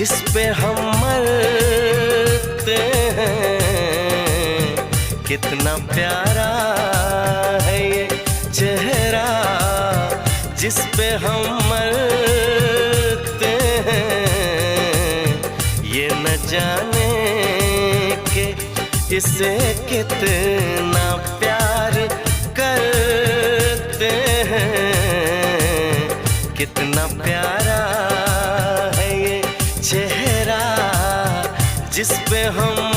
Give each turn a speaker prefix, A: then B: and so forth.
A: जिस पे हम मरते हैं। कितना प्यारा है ये चेहरा जिस पे हम मरते हैं। ये न जाने के इसे कितना प्यार करते हैं। कितना प्यारा है ये चेहरा जिस पे हम